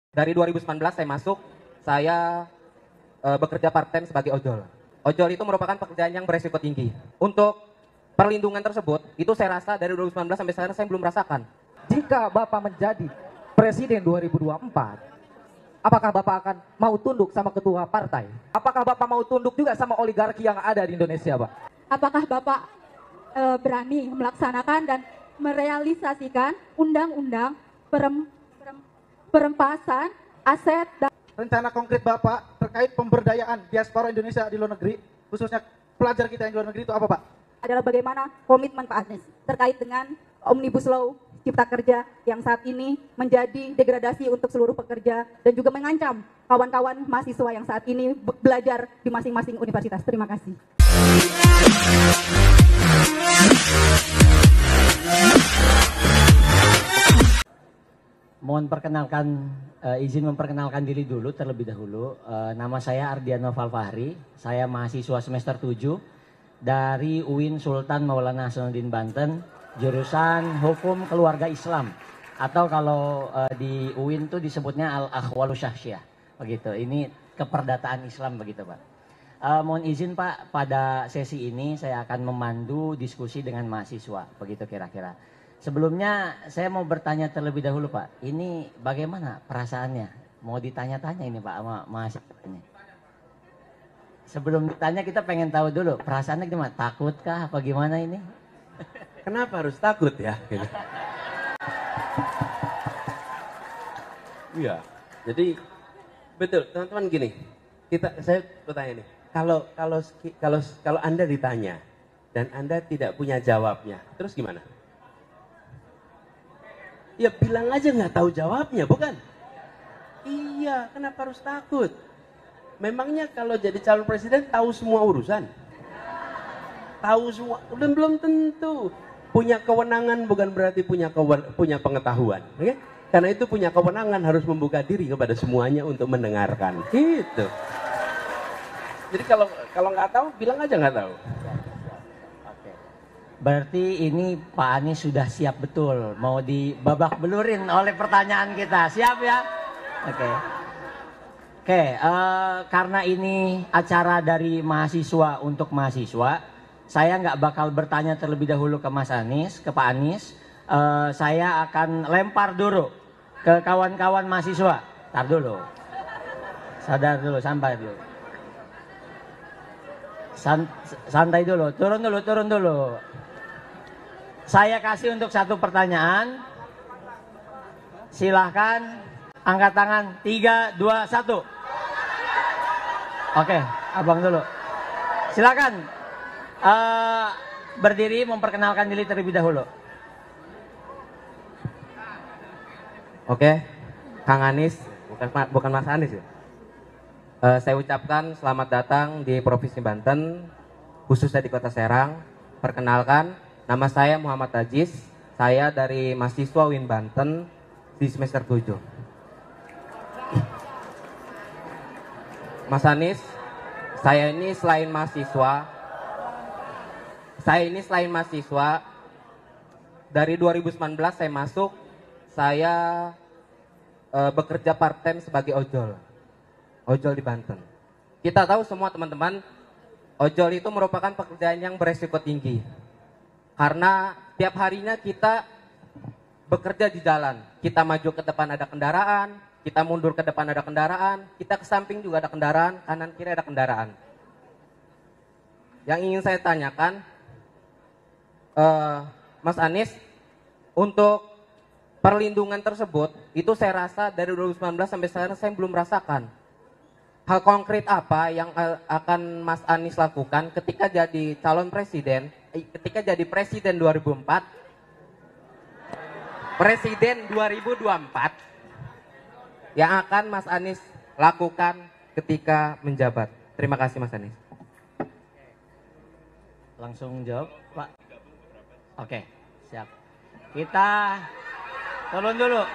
Dari 2019 saya masuk, saya bekerja part-time sebagai ojol. Ojol itu merupakan pekerjaan yang beresiko tinggi. Untuk perlindungan tersebut, itu saya rasa dari 2019 sampai sekarang saya belum merasakan. Jika Bapak menjadi Presiden 2024, apakah Bapak akan mau tunduk sama ketua partai? Apakah Bapak mau tunduk juga sama oligarki yang ada di Indonesia, Pak? Apakah Bapak berani melaksanakan dan merealisasikan undang-undang perampasan aset dan rencana konkret Bapak terkait pemberdayaan diaspora Indonesia di luar negeri, khususnya pelajar kita yang di luar negeri itu apa, Pak? adalah bagaimana komitmen Pak Anies terkait dengan Omnibus Law Cipta Kerja yang saat ini menjadi degradasi untuk seluruh pekerja dan juga mengancam kawan-kawan mahasiswa yang saat ini belajar di masing-masing universitas. Terima kasih. Mohon izin memperkenalkan diri dulu terlebih dahulu. Nama saya Ardiano Falfahri, saya mahasiswa semester 7 dari UIN Sultan Maulana Hasanuddin Banten, jurusan Hukum Keluarga Islam, atau kalau di UIN itu disebutnya Al-Akhwalu Syahsyah, begitu. Ini keperdataan Islam begitu, Pak. Mohon izin Pak, pada sesi ini saya akan memandu diskusi dengan mahasiswa, begitu kira-kira. Sebelumnya saya mau bertanya terlebih dahulu Pak, ini bagaimana perasaannya? Mau ditanya-tanya ini Pak sama mahasiswa ini. Sebelum ditanya kita pengen tahu dulu, perasaannya gimana? Takutkah apa gimana ini? Kenapa harus takut ya? Gitu. Iya, jadi betul teman-teman gini, saya bertanya nih, kalau Anda ditanya dan Anda tidak punya jawabnya, terus gimana? Ya bilang aja nggak tahu jawabnya, bukan? Iya, kenapa harus takut? Memangnya kalau jadi calon presiden tahu semua urusan? Tahu semua, belum tentu. Punya kewenangan bukan berarti punya pengetahuan. Okay? Karena itu punya kewenangan harus membuka diri kepada semuanya untuk mendengarkan. Gitu. Jadi kalau nggak tahu, bilang aja nggak tahu. Berarti ini Pak Anies sudah siap betul mau dibabak belurin oleh pertanyaan kita. Siap ya? Oke, karena ini acara dari mahasiswa untuk mahasiswa, saya nggak bakal bertanya terlebih dahulu ke Mas Anies, ke Pak Anies. Saya akan lempar dulu ke kawan-kawan mahasiswa. Tar dulu. Sadar dulu, sampai dulu. Santai dulu, turun dulu. Saya kasih untuk satu pertanyaan. Silahkan angkat tangan 3, 2, 1. Oke, abang dulu. Silakan berdiri memperkenalkan diri terlebih dahulu. Oke, Kang Anies, bukan Mas Anies ya. Saya ucapkan selamat datang di Provinsi Banten, khususnya di Kota Serang. Perkenalkan, nama saya Muhammad Ajis, saya dari mahasiswa UIN Banten di semester 7. Mas Anies, saya ini selain mahasiswa, dari 2019 saya masuk, saya bekerja part-time sebagai ojol di Banten. Kita tahu semua teman-teman, ojol itu merupakan pekerjaan yang beresiko tinggi. Karena tiap harinya kita bekerja di jalan. Kita maju ke depan ada kendaraan, kita mundur ke depan ada kendaraan, kita ke samping juga ada kendaraan, kanan kiri ada kendaraan. Yang ingin saya tanyakan, Mas Anies, untuk perlindungan tersebut, itu saya rasa dari 2019 sampai sekarang saya belum merasakan. Hal konkret apa yang akan Mas Anies lakukan ketika jadi calon presiden, ketika jadi presiden 2024, yang akan Mas Anies lakukan ketika menjabat? Terima kasih Mas Anies. Langsung jawab Pak. Oke, siap. Kita turun dulu.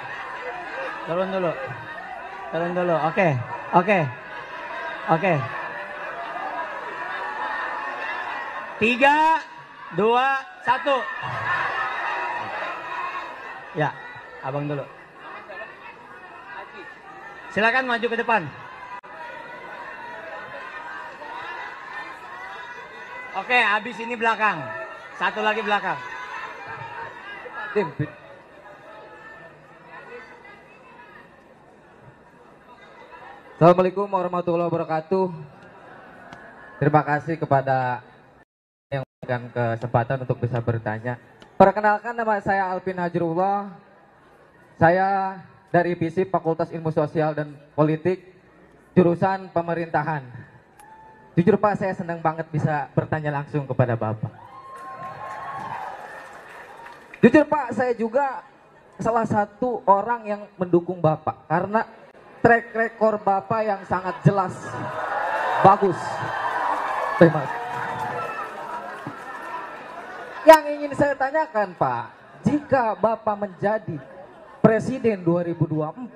Oke. 3, 2, 1. Ya, abang dulu. Silakan maju ke depan. Oke, habis ini belakang. Satu lagi belakang. Assalamualaikum warahmatullahi wabarakatuh. Terima kasih kepada yang memberikan kesempatan untuk bisa bertanya. Perkenalkan, nama saya Alvin Hajrullah. Saya dari FISIP Fakultas Ilmu Sosial dan Politik, jurusan Pemerintahan. Jujur Pak, saya senang banget bisa bertanya langsung kepada Bapak. Jujur Pak, saya juga salah satu orang yang mendukung Bapak karena track record Bapak yang sangat jelas, bagus. Terima kasih. Yang ingin saya tanyakan Pak, jika Bapak menjadi Presiden 2024,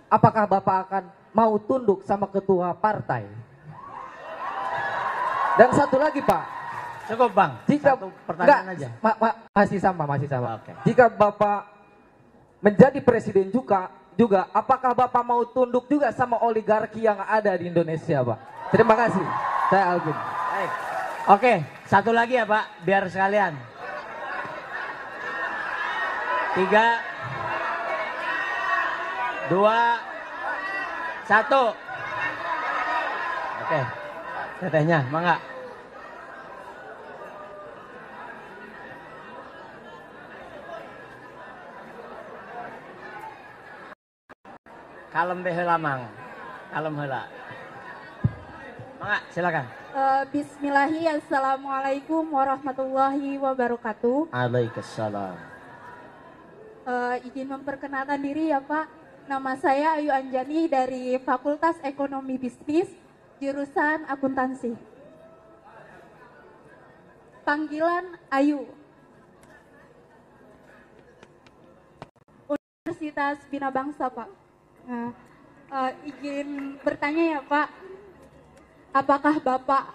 apakah Bapak akan mau tunduk sama ketua partai? Dan satu lagi Pak, Cukup Bang, jika satu pertanyaan aja. masih sama. Oke. Jika Bapak menjadi presiden juga, apakah Bapak mau tunduk juga sama oligarki yang ada di Indonesia, Pak? Terima kasih. Saya Alvin. Baik. Oke, satu lagi ya Pak, biar sekalian. 3, 2, 1. Oke, tetehnya, mangga. Kalem beheula mang, kalem heula. Mangga, silakan. Bismillahi, Assalamualaikum warahmatullahi wabarakatuh. Waalaikumsalam. Izin memperkenalkan diri ya Pak. Nama saya Ayu Anjani dari Fakultas Ekonomi Bisnis, jurusan akuntansi. Panggilan Ayu. Universitas Bina Bangsa Pak. Nah, izin bertanya ya Pak, apakah Bapak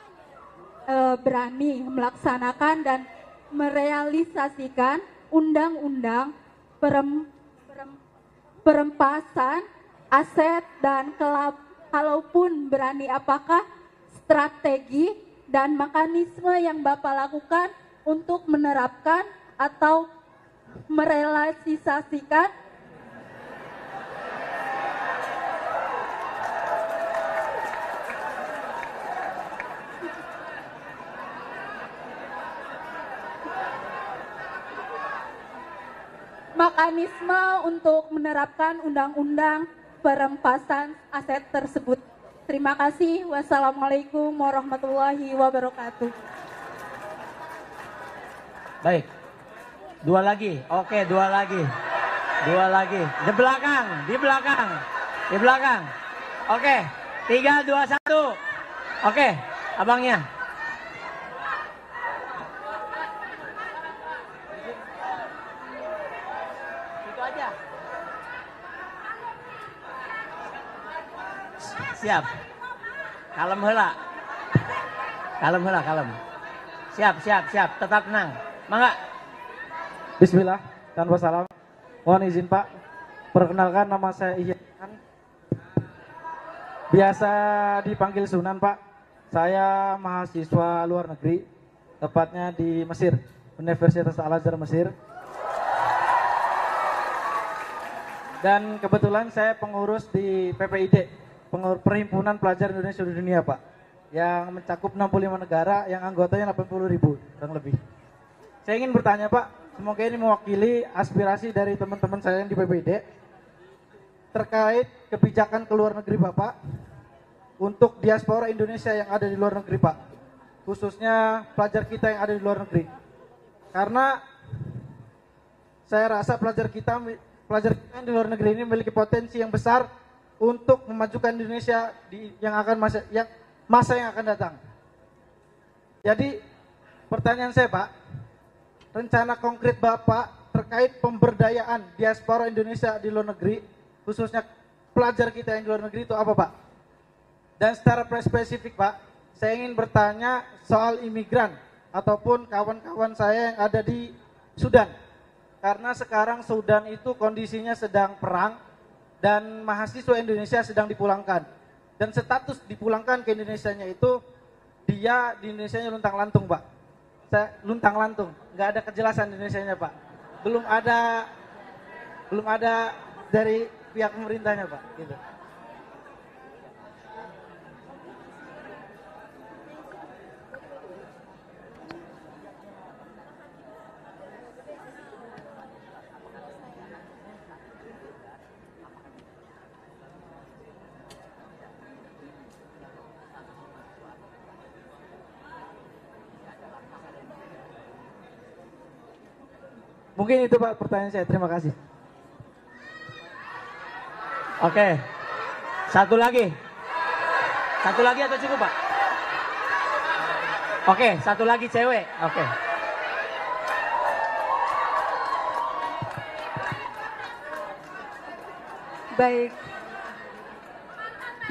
berani melaksanakan dan merealisasikan undang-undang perempasan aset dan kalaupun berani, apakah strategi dan mekanisme yang Bapak lakukan untuk menerapkan atau merealisasikan mekanisme untuk menerapkan undang-undang perampasan aset tersebut. Terima kasih. Wassalamualaikum warahmatullahi wabarakatuh. Baik. Dua lagi. Oke, dua lagi. Di belakang. Oke. 3, 2, 1. Oke, abangnya. Itu aja. Siap. Kalem heula. Siap. Tetap tenang. Mangga. Bismillah, tanpa salam. Mohon izin Pak, perkenalkan nama saya Ihyan. Biasa dipanggil Sunan Pak. Saya mahasiswa luar negeri, tepatnya di Mesir, Universitas Al-Azhar Mesir. Dan kebetulan saya pengurus di PPID, Perhimpunan Pelajar Indonesia di Dunia Pak, yang mencakup 65 negara, yang anggotanya 80.000 kurang lebih. Saya ingin bertanya Pak, semoga ini mewakili aspirasi dari teman-teman saya yang di PPID terkait kebijakan ke luar negeri Bapak untuk diaspora Indonesia yang ada di luar negeri Pak, khususnya pelajar kita yang ada di luar negeri. Karena saya rasa pelajar kita yang di luar negeri ini memiliki potensi yang besar untuk memajukan Indonesia masa yang akan datang. Jadi pertanyaan saya Pak, rencana konkret Bapak terkait pemberdayaan diaspora Indonesia di luar negeri, khususnya pelajar kita yang di luar negeri, itu apa Pak? Dan secara spesifik Pak, saya ingin bertanya soal imigran ataupun kawan-kawan saya yang ada di Sudan. Karena sekarang Sudan itu kondisinya sedang perang dan mahasiswa Indonesia sedang dipulangkan. Dan status dipulangkan ke Indonesianya itu dia di Indonesianya luntang-lantung, Pak. Luntang-lantung, nggak ada kejelasan di Indonesianya, Pak. Belum ada dari pihak pemerintahnya, Pak. Gitu. Mungkin itu Pak pertanyaan saya. Terima kasih. Oke. Satu lagi. Satu lagi atau cukup, Pak? Oke, satu lagi cewek. Oke. Baik.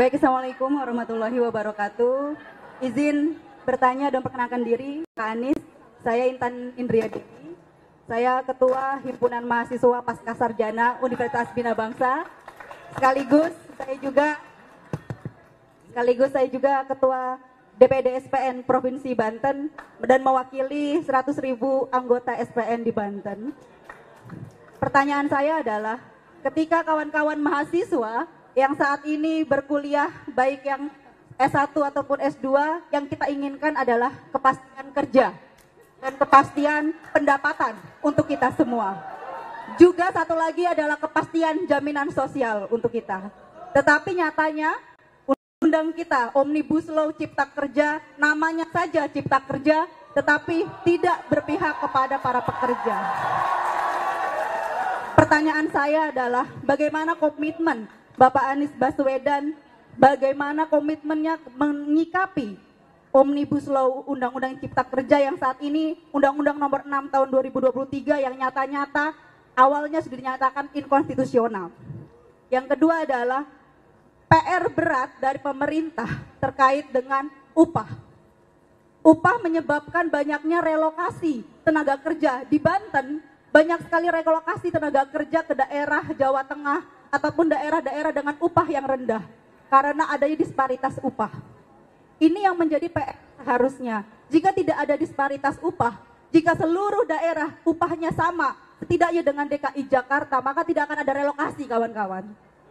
Baik, Assalamualaikum warahmatullahi wabarakatuh. Izin bertanya dan perkenalkan diri, Kak Anies. Saya Intan Indria Dewi. Saya Ketua Himpunan Mahasiswa Pasca Sarjana Universitas Bina Bangsa. Sekaligus saya juga Ketua DPD SPN Provinsi Banten dan mewakili 100.000 anggota SPN di Banten. Pertanyaan saya adalah, ketika kawan-kawan mahasiswa yang saat ini berkuliah baik yang S1 ataupun S2, yang kita inginkan adalah kepastian kerja dan kepastian pendapatan untuk kita semua. Juga satu lagi adalah kepastian jaminan sosial untuk kita. Tetapi nyatanya undang kita Omnibus Law Cipta Kerja, namanya saja Cipta Kerja, tetapi tidak berpihak kepada para pekerja. Pertanyaan saya adalah, bagaimana komitmen Bapak Anies Baswedan, bagaimana komitmennya mengikapi Omnibus Law Undang-Undang Cipta Kerja yang saat ini Undang-Undang Nomor 6 Tahun 2023 yang nyata-nyata awalnya sudah dinyatakan inkonstitusional. Yang kedua adalah PR berat dari pemerintah terkait dengan upah. Upah menyebabkan banyaknya relokasi tenaga kerja di Banten, banyak sekali relokasi tenaga kerja ke daerah Jawa Tengah ataupun daerah-daerah dengan upah yang rendah karena adanya disparitas upah. Ini yang menjadi PR seharusnya. Jika tidak ada disparitas upah, jika seluruh daerah upahnya sama, setidaknya dengan DKI Jakarta, maka tidak akan ada relokasi, kawan-kawan.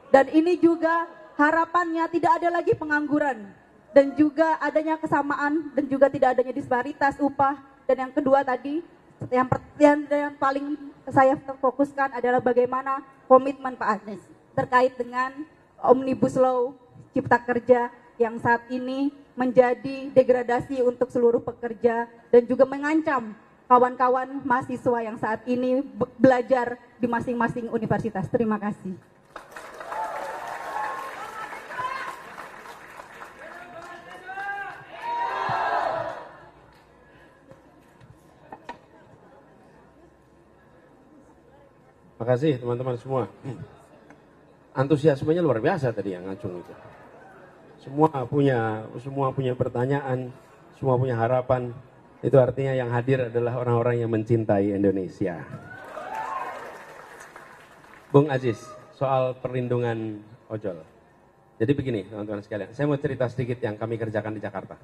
Dan ini juga harapannya tidak ada lagi pengangguran dan juga adanya kesamaan dan juga tidak adanya disparitas upah. Dan yang kedua tadi, yang paling saya fokuskan adalah bagaimana komitmen Pak Anies terkait dengan Omnibus Law Cipta Kerja yang saat ini menjadi degradasi untuk seluruh pekerja dan juga mengancam kawan-kawan mahasiswa yang saat ini belajar di masing-masing universitas. Terima kasih. Terima kasih teman-teman semua. Antusiasmenya luar biasa tadi yang ngacung itu. Semua punya pertanyaan, semua punya harapan. Itu artinya yang hadir adalah orang-orang yang mencintai Indonesia. Bung Aziz, soal perlindungan ojol. Jadi begini teman-teman sekalian, saya mau cerita sedikit yang kami kerjakan di Jakarta.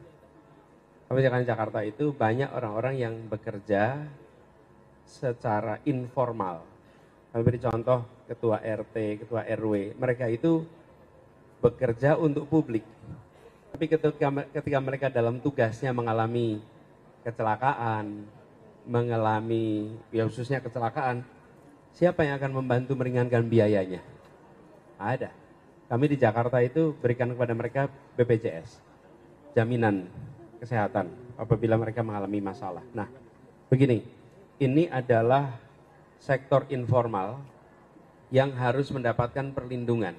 Kami kerjakan di Jakarta itu banyak orang-orang yang bekerja secara informal. Kami beri contoh, ketua RT, ketua RW, mereka itu bekerja untuk publik. Tapi ketika mereka dalam tugasnya mengalami kecelakaan, khususnya kecelakaan, siapa yang akan membantu meringankan biayanya? Ada. Kami di Jakarta itu berikan kepada mereka BPJS, jaminan kesehatan apabila mereka mengalami masalah. Nah, begini, ini adalah sektor informal yang harus mendapatkan perlindungan.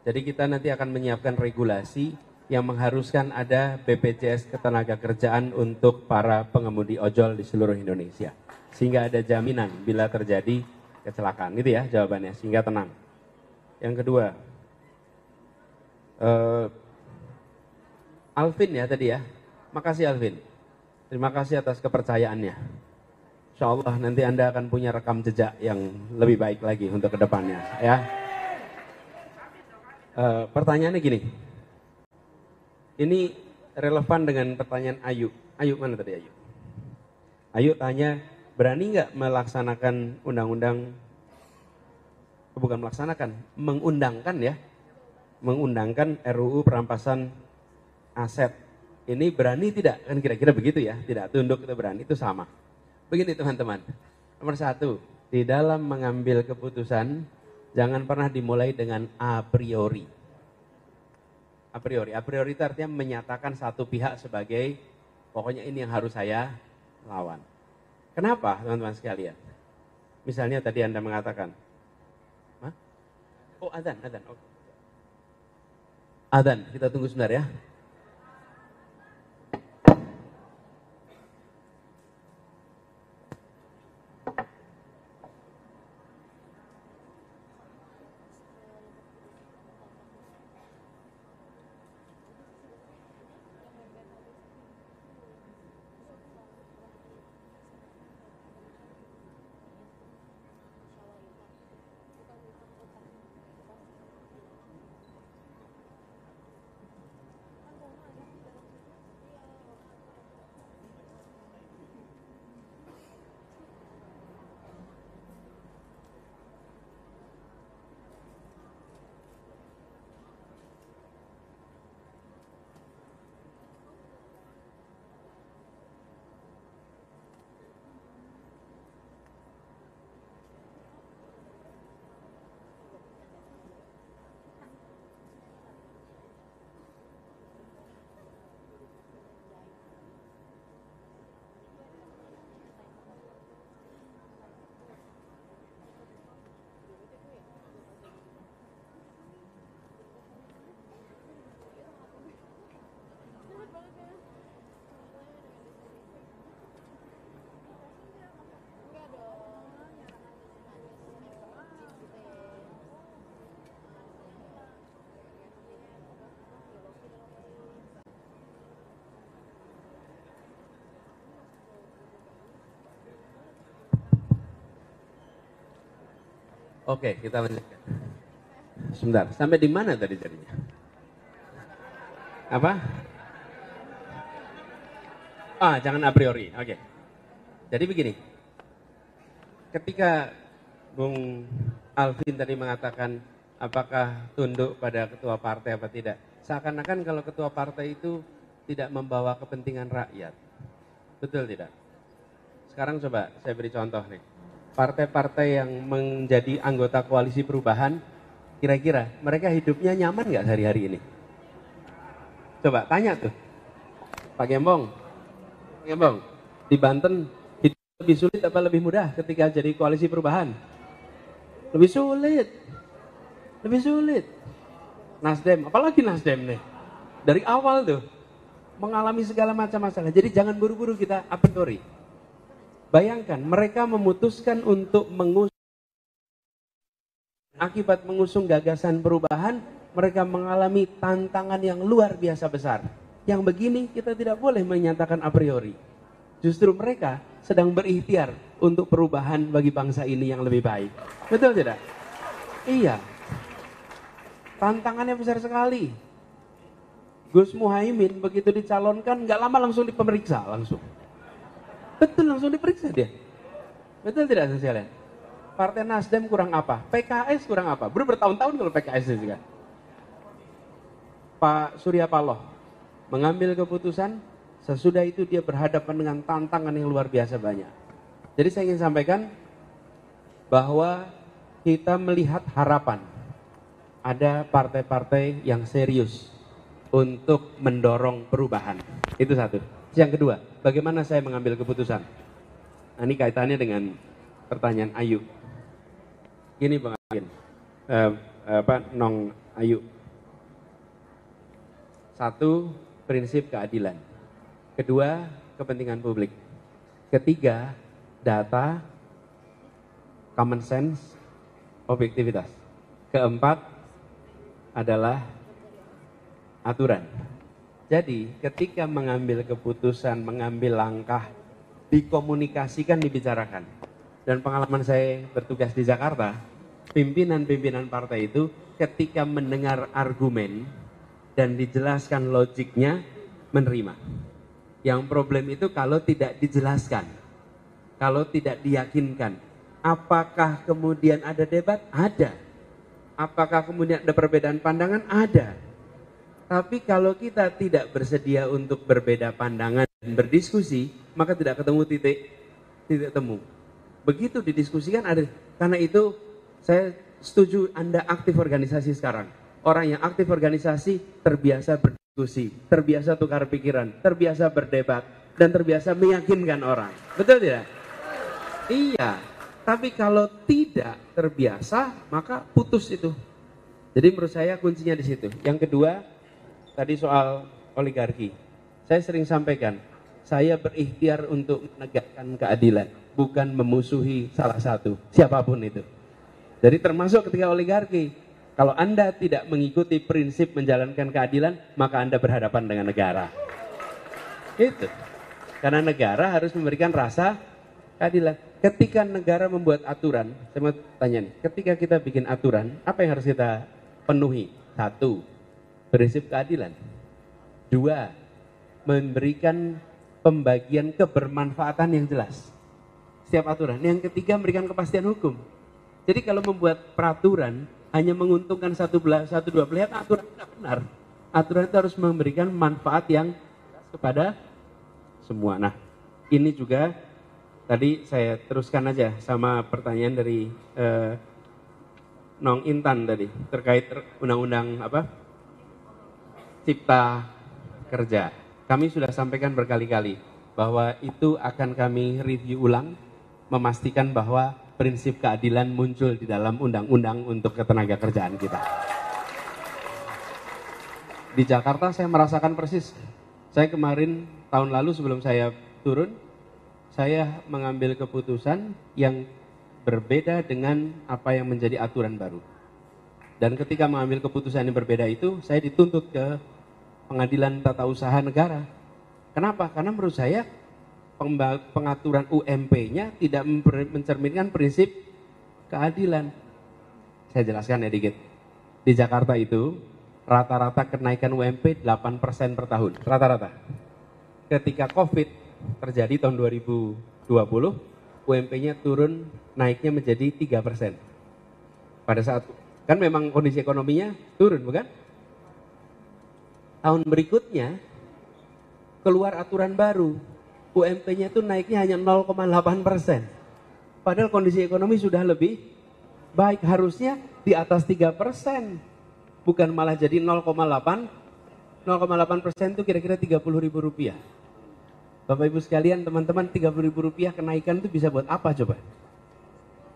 Jadi kita nanti akan menyiapkan regulasi yang mengharuskan ada BPJS Ketenagakerjaan untuk para pengemudi ojol di seluruh Indonesia. Sehingga ada jaminan bila terjadi kecelakaan. Gitu ya jawabannya, sehingga tenang. Yang kedua, Alvin ya tadi ya. Makasih Alvin. Terima kasih atas kepercayaannya. Insya Allah nanti Anda akan punya rekam jejak yang lebih baik lagi untuk kedepannya ya. Pertanyaannya gini. Ini relevan dengan pertanyaan Ayu. Ayu mana tadi Ayu? Ayu tanya, berani nggak melaksanakan undang-undang, bukan melaksanakan, mengundangkan ya, mengundangkan RUU perampasan aset. Ini berani tidak? Kan kira-kira begitu ya, tidak tunduk itu berani, itu sama. Begini teman-teman, nomor satu, di dalam mengambil keputusan, jangan pernah dimulai dengan a priori. A priori itu artinya menyatakan satu pihak sebagai, pokoknya ini yang harus saya lawan. Kenapa teman-teman sekalian? Misalnya tadi Anda mengatakan, hah? Oh adzan. Oh. Adzan, kita tunggu sebentar ya. Oke, kita lanjutkan. Sebentar, sampai di mana tadi jadinya? Apa? Jangan a priori. Oke. Jadi begini. Ketika Bung Alvin tadi mengatakan apakah tunduk pada ketua partai apa tidak, seakan-akan kalau ketua partai itu tidak membawa kepentingan rakyat. Betul tidak? Sekarang coba saya beri contoh nih. Partai-partai yang menjadi anggota koalisi perubahan, kira-kira mereka hidupnya nyaman nggak sehari-hari ini? Coba tanya tuh, Pak Gembong, di Banten hidup lebih sulit apa lebih mudah ketika jadi koalisi perubahan? Lebih sulit. Nasdem, apalagi Nasdem nih, dari awal tuh mengalami segala macam masalah. Jadi jangan buru-buru kita a priori. Bayangkan mereka memutuskan untuk akibat mengusung gagasan perubahan, mereka mengalami tantangan yang luar biasa besar. Yang begini kita tidak boleh menyatakan a priori. Justru mereka sedang berikhtiar untuk perubahan bagi bangsa ini yang lebih baik. Betul tidak? Iya. Tantangannya besar sekali. Gus Muhaimin begitu dicalonkan, nggak lama langsung dipemeriksa langsung. Betul, langsung diperiksa dia. Betul tidak sekalian? Partai Nasdem kurang apa? PKS kurang apa? Bertahun-tahun kalau PKS juga. Pak Surya Paloh mengambil keputusan, sesudah itu dia berhadapan dengan tantangan yang luar biasa banyak. Jadi saya ingin sampaikan bahwa kita melihat harapan. Ada partai-partai yang serius untuk mendorong perubahan. Itu satu. Yang kedua, bagaimana saya mengambil keputusan? Nah, ini kaitannya dengan pertanyaan Ayu. Gini Bang Alvin, Nong Ayu. Satu, prinsip keadilan. Kedua, kepentingan publik. Ketiga, data, common sense, objektivitas. Keempat adalah aturan. Jadi ketika mengambil keputusan, mengambil langkah, dikomunikasikan, dibicarakan. Dan pengalaman saya bertugas di Jakarta, pimpinan-pimpinan partai itu ketika mendengar argumen dan dijelaskan logiknya menerima. Yang problem itu kalau tidak dijelaskan, kalau tidak diyakinkan. Apakah kemudian ada debat? Ada. Apakah kemudian ada perbedaan pandangan? Ada. Tapi kalau kita tidak bersedia untuk berbeda pandangan dan berdiskusi, maka tidak ketemu titik temu. Begitu didiskusikan ada. Karena itu saya setuju Anda aktif organisasi sekarang. Orang yang aktif organisasi terbiasa berdiskusi, terbiasa tukar pikiran, terbiasa berdebat, dan terbiasa meyakinkan orang. Betul tidak? Iya. Tapi kalau tidak terbiasa, maka putus itu. Jadi menurut saya kuncinya di situ. Yang kedua, tadi soal oligarki. Saya sering sampaikan, saya berikhtiar untuk menegakkan keadilan, bukan memusuhi salah satu, siapapun itu. Jadi termasuk ketika oligarki, kalau Anda tidak mengikuti prinsip menjalankan keadilan, maka Anda berhadapan dengan negara. Itu. Karena negara harus memberikan rasa keadilan. Ketika negara membuat aturan, saya mau tanya nih, ketika kita bikin aturan, apa yang harus kita penuhi? 1, prinsip keadilan. 2, memberikan pembagian kebermanfaatan yang jelas. Setiap aturan. Yang ketiga, memberikan kepastian hukum. Jadi kalau membuat peraturan hanya menguntungkan satu dua pihak, aturan tidak benar. Aturan itu harus memberikan manfaat yang kepada semua. Nah, ini juga tadi saya teruskan aja sama pertanyaan dari Nong Intan tadi terkait undang-undang apa? Cipta Kerja. Kami sudah sampaikan berkali-kali bahwa itu akan kami review ulang, memastikan bahwa prinsip keadilan muncul di dalam undang-undang untuk ketenaga kerjaan kita. Di Jakarta saya merasakan persis. Saya kemarin tahun lalu sebelum saya turun, saya mengambil keputusan yang berbeda dengan apa yang menjadi aturan baru. Dan ketika mengambil keputusan yang berbeda itu, saya dituntut ke Pengadilan Tata Usaha Negara. Kenapa? Karena menurut saya pengaturan UMP-nya tidak mencerminkan prinsip keadilan. Saya jelaskan ya dikit. Di Jakarta itu rata-rata kenaikan UMP 8% per tahun. Rata-rata. Ketika COVID terjadi tahun 2020, UMP-nya turun, naiknya menjadi 3%. Pada saat, kan memang kondisi ekonominya turun, bukan? Tahun berikutnya, keluar aturan baru, UMP-nya itu naiknya hanya 0,8%. Padahal kondisi ekonomi sudah lebih baik, harusnya di atas 3%. Bukan malah jadi 0,8%. 0,8% itu kira-kira Rp30.000. Bapak Ibu sekalian, teman-teman, Rp30.000 kenaikan itu bisa buat apa coba?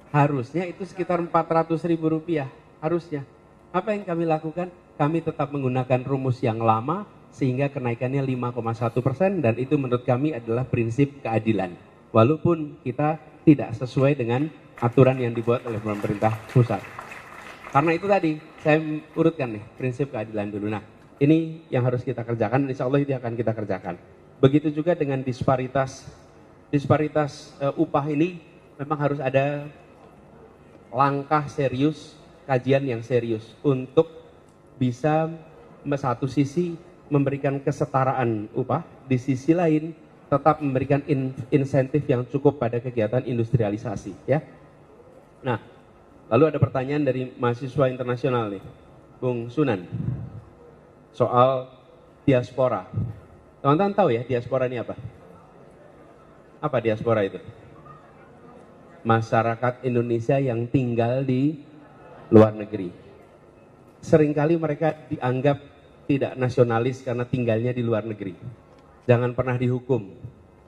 Harusnya itu sekitar Rp400.000, harusnya. Apa yang kami lakukan? Kami tetap menggunakan rumus yang lama sehingga kenaikannya 5,1% dan itu menurut kami adalah prinsip keadilan. Walaupun kita tidak sesuai dengan aturan yang dibuat oleh pemerintah pusat. Karena itu tadi saya urutkan nih prinsip keadilan dulu. Nah, ini yang harus kita kerjakan dan insya Allah itu akan kita kerjakan. Begitu juga dengan disparitas upah ini memang harus ada langkah serius, kajian yang serius untuk bisa satu sisi memberikan kesetaraan upah, di sisi lain tetap memberikan insentif yang cukup pada kegiatan industrialisasi, ya. Nah, lalu ada pertanyaan dari mahasiswa internasional nih, Bung Sunan, soal diaspora. Teman-teman tahu ya diaspora ini apa? Apa diaspora itu? Masyarakat Indonesia yang tinggal di luar negeri. Seringkali mereka dianggap tidak nasionalis karena tinggalnya di luar negeri. Jangan pernah dihukum.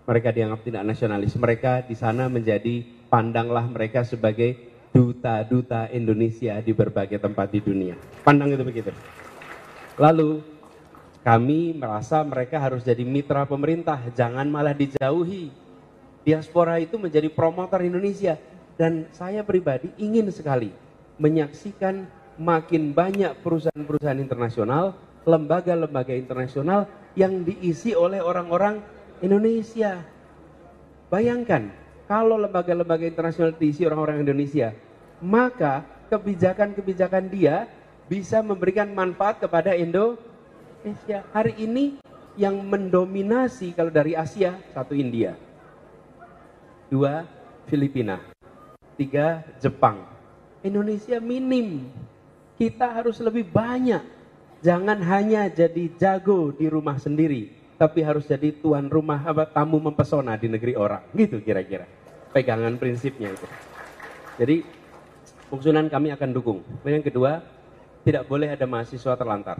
Mereka dianggap tidak nasionalis. Mereka di sana menjadi, pandanglah mereka sebagai duta-duta Indonesia di berbagai tempat di dunia. Pandang itu begitu. Lalu kami merasa mereka harus jadi mitra pemerintah, jangan malah dijauhi. Diaspora itu menjadi promotor Indonesia. Dan saya pribadi ingin sekali menyaksikan makin banyak perusahaan-perusahaan internasional, lembaga-lembaga internasional yang diisi oleh orang-orang Indonesia. Bayangkan, kalau lembaga-lembaga internasional diisi orang-orang Indonesia, maka kebijakan-kebijakan dia bisa memberikan manfaat kepada Indonesia. Hari ini yang mendominasi kalau dari Asia, 1 India, 2 Filipina, 3 Jepang. Indonesia minim. Kita harus lebih banyak. Jangan hanya jadi jago di rumah sendiri, tapi harus jadi tuan rumah, tamu mempesona di negeri orang. Gitu kira-kira. Pegangan prinsipnya itu. Jadi usulan kami akan dukung. Yang kedua, tidak boleh ada mahasiswa terlantar.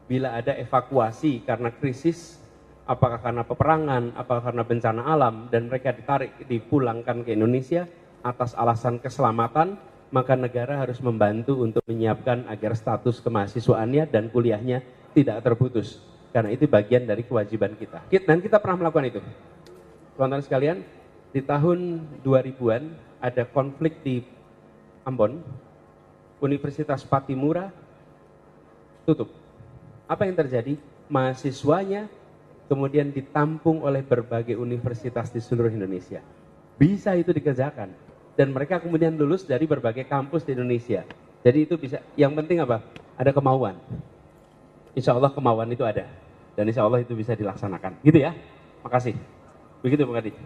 Bila ada evakuasi karena krisis, apakah karena peperangan, apakah karena bencana alam, dan mereka dipulangkan ke Indonesia atas alasan keselamatan, maka negara harus membantu untuk menyiapkan agar status kemahasiswaannya dan kuliahnya tidak terputus. Karena itu bagian dari kewajiban kita. Dan kita pernah melakukan itu. Teman-teman sekalian, di tahun 2000-an ada konflik di Ambon, Universitas Patimura tutup. Apa yang terjadi? Mahasiswanya kemudian ditampung oleh berbagai universitas di seluruh Indonesia. Bisa itu dikerjakan. Dan mereka kemudian lulus dari berbagai kampus di Indonesia. Jadi itu bisa, yang penting apa? Ada kemauan. Insya Allah kemauan itu ada. Dan insya Allah itu bisa dilaksanakan. Gitu ya. Makasih. Begitu Pak Kadi.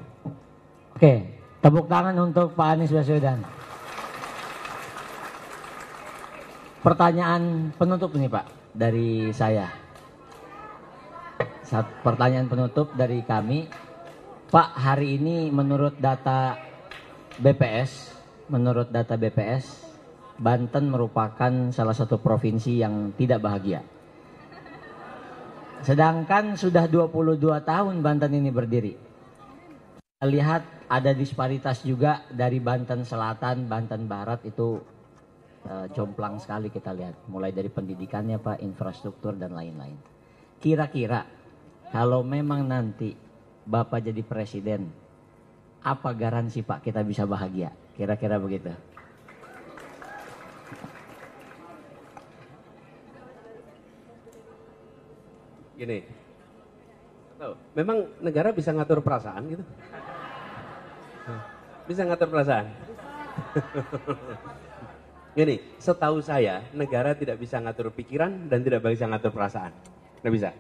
Oke, tepuk tangan untuk Pak Anies Baswedan. Pertanyaan penutup nih Pak, dari saya. Pertanyaan penutup dari kami. Pak, hari ini menurut data BPS, Banten merupakan salah satu provinsi yang tidak bahagia. Sedangkan sudah 22 tahun Banten ini berdiri. Kita lihat ada disparitas juga dari Banten Selatan, Banten Barat itu jomplang sekali kita lihat. Mulai dari pendidikannya Pak, infrastruktur dan lain-lain. Kira-kira kalau memang nanti Bapak jadi presiden, apa garansi Pak kita bisa bahagia? Kira-kira begitu. Gini, memang negara bisa ngatur perasaan gitu? Bisa ngatur perasaan? Gini, setahu saya negara tidak bisa ngatur pikiran dan tidak bisa ngatur perasaan. Nggak bisa.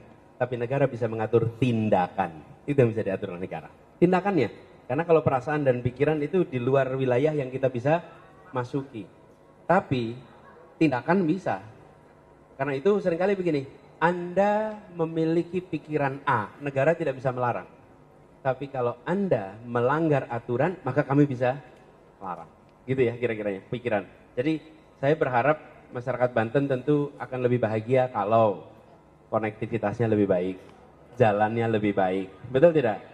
Tapi negara bisa mengatur tindakan. Itu yang bisa diatur oleh negara. Tindakannya. Karena kalau perasaan dan pikiran itu di luar wilayah yang kita bisa masuki. Tapi tindakan bisa. Karena itu seringkali begini. Anda memiliki pikiran A, negara tidak bisa melarang. Tapi kalau Anda melanggar aturan, maka kami bisa melarang. Gitu ya kira-kiranya, pikiran. Jadi saya berharap masyarakat Banten tentu akan lebih bahagia kalau konektivitasnya lebih baik, jalannya lebih baik. Betul tidak?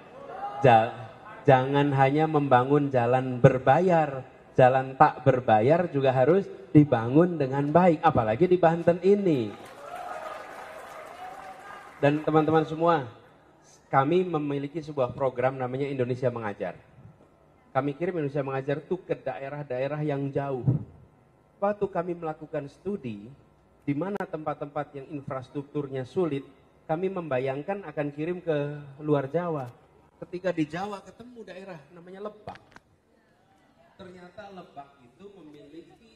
Jangan hanya membangun jalan berbayar, jalan tak berbayar juga harus dibangun dengan baik, apalagi di Banten ini. Dan teman-teman semua, kami memiliki sebuah program namanya Indonesia Mengajar. Kami kirim Indonesia Mengajar itu ke daerah-daerah yang jauh. Waktu kami melakukan studi, di mana tempat-tempat yang infrastrukturnya sulit, kami membayangkan akan kirim ke luar Jawa. Ketika di Jawa ketemu daerah namanya Lebak. Ternyata Lebak itu memiliki